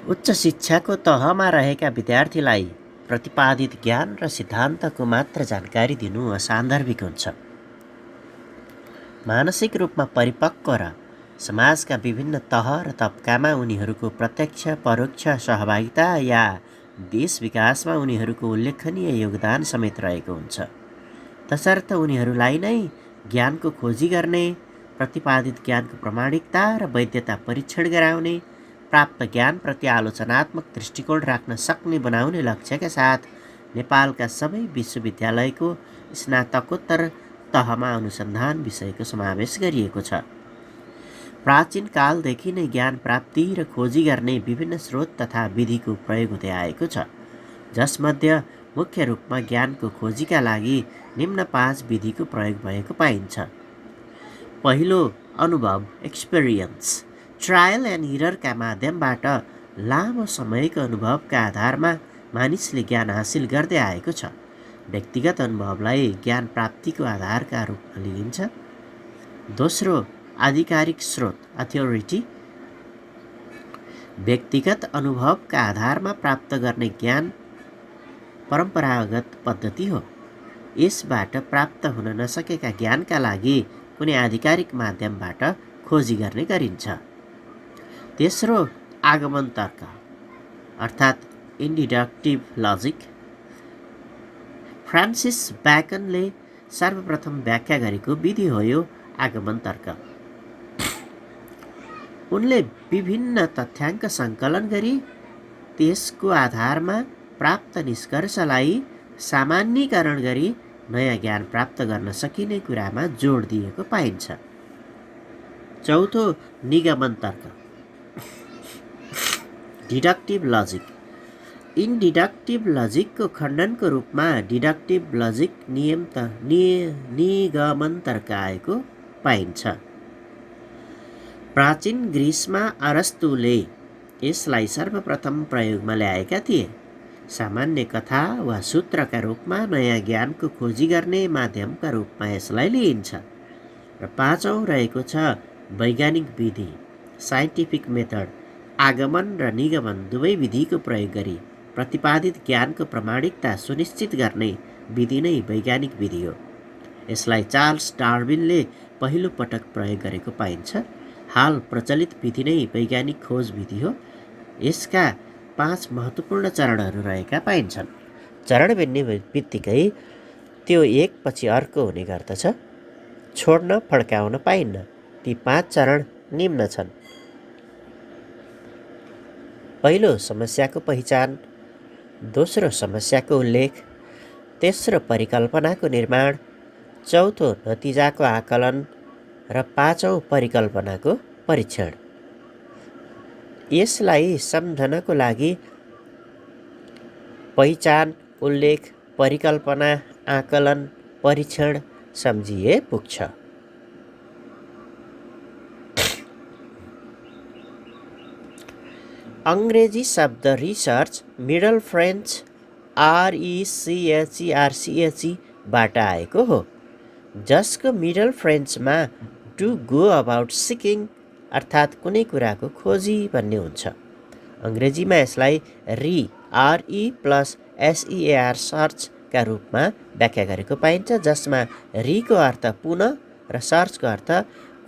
उच्च शिक्षाको तहमा रहेका विद्यार्थीलाई प्रतिपादित ज्ञान र सिद्धान्तको मात्र जानकारी दिनु असान्दर्भिक हुन्छ। मानसिक रूपमा परिपक्व र समाजका विभिन्न तह र तबकामा उनीहरूको प्रत्यक्ष परोक्ष सहभागिता या देश विकासमा उनीहरूको उल्लेखनीय योगदान समेत रहेको हुन्छ। तसर्थ उनीहरूलाई नै ज्ञानको खोजी गर्ने, प्रतिपादित ज्ञानको प्रामाणिकता र वैधता परीक्षण गराउने, प्राप्त ज्ञानप्रति आलोचनात्मक दृष्टिकोण राख्न सक्ने बनाउने लक्ष्यका साथ नेपालका सबै विश्वविद्यालयको स्नातकोत्तर तहमा अनुसन्धान विषयको समावेश गरिएको छ। प्राचीन कालदेखि नै ज्ञान प्राप्ति र खोजी गर्ने विभिन्न स्रोत तथा विधिको प्रयोग हुँदै आएको छ, जसमध्ये मुख्य रूपमा ज्ञानको खोजीका लागि निम्न 5 विधिको प्रयोग भएको पाइन्छ। पहिलो, अनुभव एक्सपिरियन्स। ट्रायल एन्ड इररका माध्यमबाट लामो समयको अनुभवका आधारमा मानिसले ज्ञान हासिल गर्दै आएको छ। व्यक्तिगत अनुभवलाई ज्ञान प्राप्तिको आधारका रूपमा लिइन्छ। दोस्रो, आधिकारिक स्रोत अथोरिटी। व्यक्तिगत अनुभवका आधारमा प्राप्त गर्ने ज्ञान परम्परागत पद्धति हो। यसबाट प्राप्त हुन नसकेका ज्ञानका लागि कुनै आधिकारिक माध्यमबाट खोजी गर्ने गरिन्छ। तेस्रो, आगमन तर्क अर्थात् इन्डिडक्टिभ लजिक। फ्रान्सिस ब्याकनले सर्वप्रथम व्याख्या गरेको विधि हो यो आगमन तर्क। उनले विभिन्न तथ्याङ्क सङ्कलन गरी त्यसको आधारमा प्राप्त निष्कर्षलाई सामान्यीकरण गरी नयाँ ज्ञान प्राप्त गर्न सकिने कुरामा जोड दिएको पाइन्छ। चौथो, निगमन तर्क डिडक्टिभ लजिक। इन्डिडक्टिभ लजिकको खण्डनको रूपमा डिडक्टिभ लजिक निगमन तर्क आएको पाइन्छ। प्राचीन ग्रिसमा अरस्तुले यसलाई सर्वप्रथम प्रयोगमा ल्याएका थिए। सामान्य कथा वा सूत्रका रूपमा नयाँ ज्ञानको खोजी गर्ने माध्यमका रूपमा यसलाई लिइन्छ। र पाँचौँ रहेको छ वैज्ञानिक विधि साइन्टिफिक मेथड। आगमन र निगमन दुवै विधिको प्रयोग गरी प्रतिपादित ज्ञानको प्रामाणिकता सुनिश्चित गर्ने विधि नै वैज्ञानिक विधि हो। यसलाई चार्ल्स डार्विनले पहिलो पटक प्रयोग गरेको पाइन्छ। हाल प्रचलित विधि नै वैज्ञानिक खोज विधि हो। यसका 5 महत्त्वपूर्ण चरणहरू रहेका पाइन्छन्। चरण बिन्ने बित्तिकै त्यो एकपछि अर्को हुने गर्दछ। छोड्न फड्काउन पाइन्न। ती 5 चरण निम्न छन्। पहिलो, समस्याको पहिचान। दोस्रो, समस्याको उल्लेख। तेस्रो, परिकल्पनाको निर्माण। चौथो, नतिजाको आकलन। र पाँचौँ, परिकल्पनाको परीक्षण। यसलाई सम्झनको लागि पहिचान, उल्लेख, परिकल्पना, आकलन, परीक्षण सम्झिए पुग्छ। अङ्ग्रेजी शब्द रिसर्च मिडल फ्रेन्च RECHERCHE बाट आएको हो, जसको मिडल फ्रेन्चमा टु गो अबाउट सिकिङ अर्थात् कुनै कुराको खोजी भन्ने हुन्छ। अङ्ग्रेजीमा यसलाई RE प्लस SEAR सर्चका रूपमा व्याख्या गरेको पाइन्छ, जसमा रीको अर्थ पुनः र सर्चको अर्थ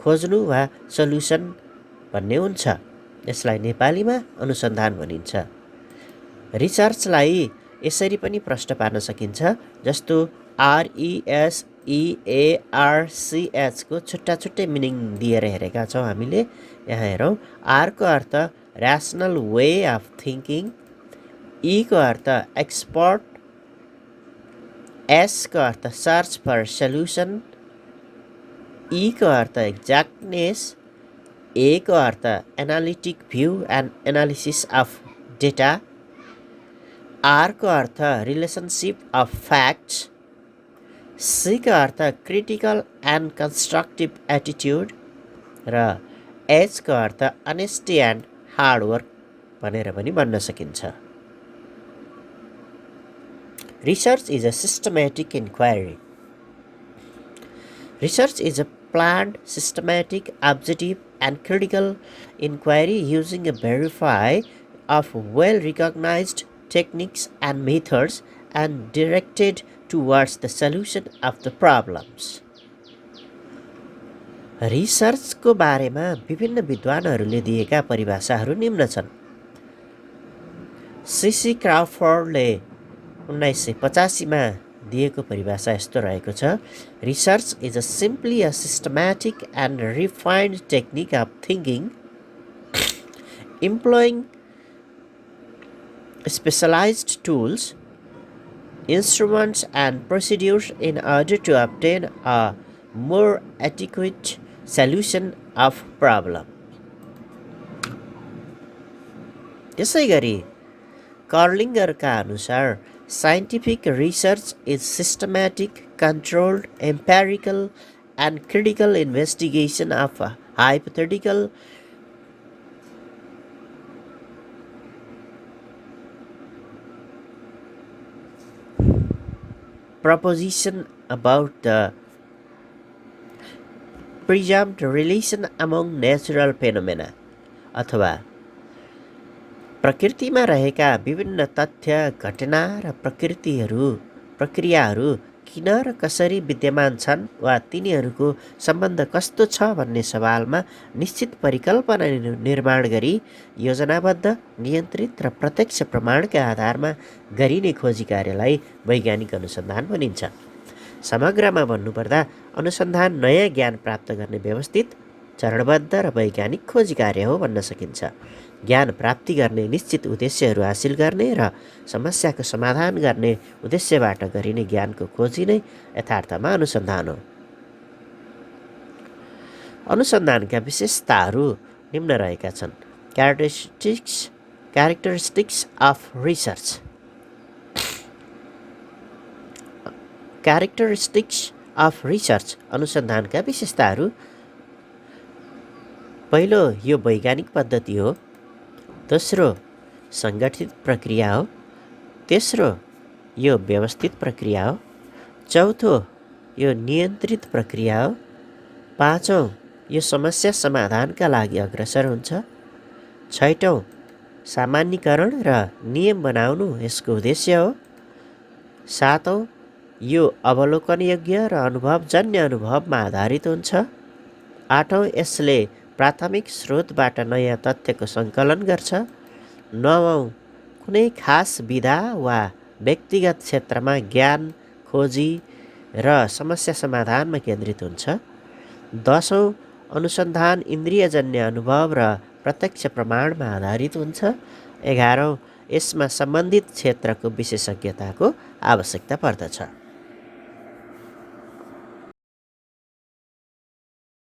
खोज्नु वा सल्युसन भन्ने हुन्छ। यसलाई नेपालीमा अनुसन्धान भनिन्छ। रिसर्चलाई यसरी पनि प्रश्न पार्न सकिन्छ, जस्तो RESEARCH को छुट्टा छुट्टै मिनिङ दिएर हेरेका छौँ हामीले। यहाँ हेरौँ। R को अर्थ rational way of thinking, E को अर्थ एक्सपर्ट, S को अर्थ सर्च फर सल्युसन, E को अर्थ एक्ज्याक्टनेस, A को अर्थ analytic view and analysis of data, R को अर्थ रिलेसनसिप अफ फ्याक्ट्स, C को अर्थ क्रिटिकल एन्ड कन्स्ट्रक्टिभ एटिट्युड र H को अर्थ अनेस्टी एन्ड हार्डवर्क भनेर पनि भन्न सकिन्छ। Research is a systematic inquiry. Research is a planned, systematic, objective, and critical inquiry using a verify of well-recognized techniques and methods and directed towards the solution of the problems. रिसर्चको बारेमा विभिन्न विद्वानहरूले दिएका परिभाषाहरू निम्न छन्। सीसी क्राउफोर्डले 1985 मा दिएको परिभाषा यस्तो रहेको छ, research is simply a systematic and refined technique of thinking employing specialized tools, instruments and procedures in order to obtain a more adequate solution of problem. त्यसैगरी कर्लिङ्गरका अनुसार scientific research is systematic, controlled, empirical and critical investigation of a hypothetical proposition about the presumed relation among natural phenomena अथवा प्रकृतिमा रहेका विभिन्न तथ्य, घटना र प्रक्रियाहरू किन र कसरी विद्यमान छन् वा तिनीहरूको सम्बन्ध कस्तो छ भन्ने सवालमा निश्चित परिकल्पना निर्माण गरी योजनाबद्ध, नियन्त्रित र प्रत्यक्ष प्रमाणका आधारमा गरिने खोजी कार्यलाई वैज्ञानिक अनुसन्धान भनिन्छ। समग्रमा भन्नुपर्दा अनुसन्धान नयाँ ज्ञान प्राप्त गर्ने व्यवस्थित, चरणबद्ध र वैज्ञानिक खोजी कार्य हो भन्न सकिन्छ। ज्ञान प्राप्ति गर्ने, निश्चित उद्देश्यहरू हासिल गर्ने र समस्याको समाधान गर्ने उद्देश्यबाट गरिने ज्ञानको खोजी नै यथार्थमा अनुसन्धान हो। अनुसन्धानका विशेषताहरू निम्न रहेका छन्। Characteristics of research. Characteristics of research अनुसन्धानका विशेषताहरू। पहिलो, यो वैज्ञानिक पद्धति हो। दोस्रो, सङ्गठित प्रक्रिया हो। तेस्रो, यो व्यवस्थित प्रक्रिया हो। चौथो, यो नियन्त्रित प्रक्रिया हो। पाँचौँ, यो समस्या समाधानका लागि अग्रसर हुन्छ। छैटौँ, सामान्यीकरण र नियम बनाउनु यसको उद्देश्य हो। सातौँ, यो अवलोकनयोग्य र अनुभवजन्य अनुभवमा आधारित हुन्छ। आठौँ, यसले प्राथमिक स्रोतबाट नयाँ तथ्यको सङ्कलन गर्छ। नवौँ, कुनै खास विधा वा व्यक्तिगत क्षेत्रमा ज्ञान खोजी र समस्या समाधानमा केन्द्रित हुन्छ। दसौँ, अनुसन्धान इन्द्रियजन्य अनुभव र प्रत्यक्ष प्रमाणमा आधारित हुन्छ। 11औँ, यसमा सम्बन्धित क्षेत्रको विशेषज्ञताको आवश्यकता पर्दछ।